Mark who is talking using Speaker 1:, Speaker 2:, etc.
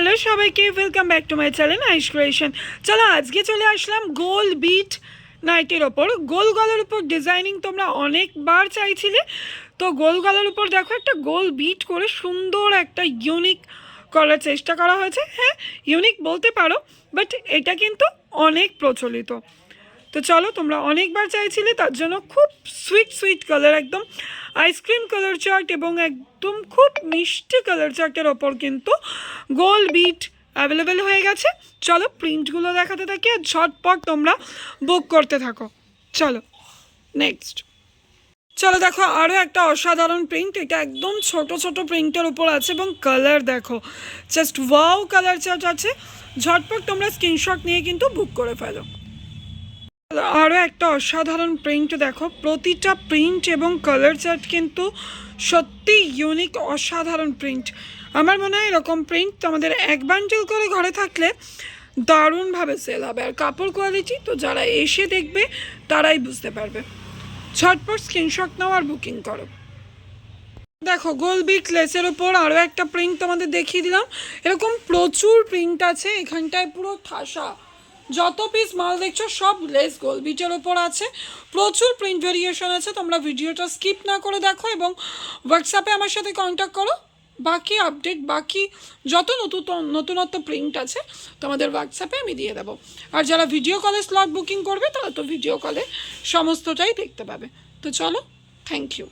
Speaker 1: Hello সবাইকে, welcome back to my channel Aish creation. চলো আজকে চলে আসলাম গোল বিট নাইটের ওপর। গোল গলার উপর ডিজাইনিং তোমরা অনেকবার চাইছিলে, তো গোল গলার উপর দেখো একটা গোল বিট করে সুন্দর একটা ইউনিক করার চেষ্টা করা হয়েছে। হ্যাঁ, ইউনিক বলতে পারো, বাট এটা কিন্তু অনেক প্রচলিত। তো চলো, তোমরা অনেকবার চাইছিলে, তার জন্য খুব সুইট সুইট কালার, একদম আইসক্রিম কালার চার্ট এবং একদম খুব মিষ্টি কালার চার্টের ওপর কিন্তু গোল বিট অ্যাভেলেবেল হয়ে গেছে। চলো প্রিন্টগুলো দেখাতে থাকি আর ঝটপট তোমরা বুক করতে থাকো। চলো নেক্সট। চলো দেখো আরও একটা অসাধারণ প্রিন্ট, এটা একদম ছোট ছোট প্রিন্টের উপর আছে এবং কালার দেখো, জাস্ট ওয়াও কালার চার্ট আছে। ঝটপট তোমরা স্ক্রিনশট নিয়ে কিন্তু বুক করে ফেলো। আরও একটা অসাধারণ প্রিন্ট দেখো, প্রতিটা প্রিন্ট এবং কালার চার্ট কিন্তু সত্যি ইউনিক, অসাধারণ প্রিন্ট। আমার মনে হয় এরকম প্রিন্ট আমাদের এক বান্ডেল করে ঘরে থাকলে দারুণভাবে সেল হবে। আর কাপড় কোয়ালিটি তো যারা এসে দেখবে তারাই বুঝতে পারবে। ঝটপট স্ক্রিনশট নাও আর বুকিং করো। দেখো গোল বিট লেসের ওপর আরও একটা প্রিন্ট তোমাদের দেখিয়ে দিলাম। এরকম প্রচুর প্রিন্ট আছে এখানটায়, পুরো ঠাসা, যত পিস মাল দেখছো সব লেস গোল বিটের ওপর আছে। প্রচুর প্রিন্ট ভেরিয়েশন আছে, তোমরা ভিডিওটা স্কিপ না করে দেখো এবং হোয়াটসঅ্যাপে আমার সাথে কন্ট্যাক্ট করো। বাকি আপডেট, বাকি যত নতুনত্ব প্রিন্ট আছে তোমাদের হোয়াটসঅ্যাপে আমি দিয়ে দেবো। আর যারা ভিডিও কলে স্লট বুকিং করবে তারা তো ভিডিও কলে সমস্তটাই দেখতে পাবে। তো চলো, থ্যাংক ইউ।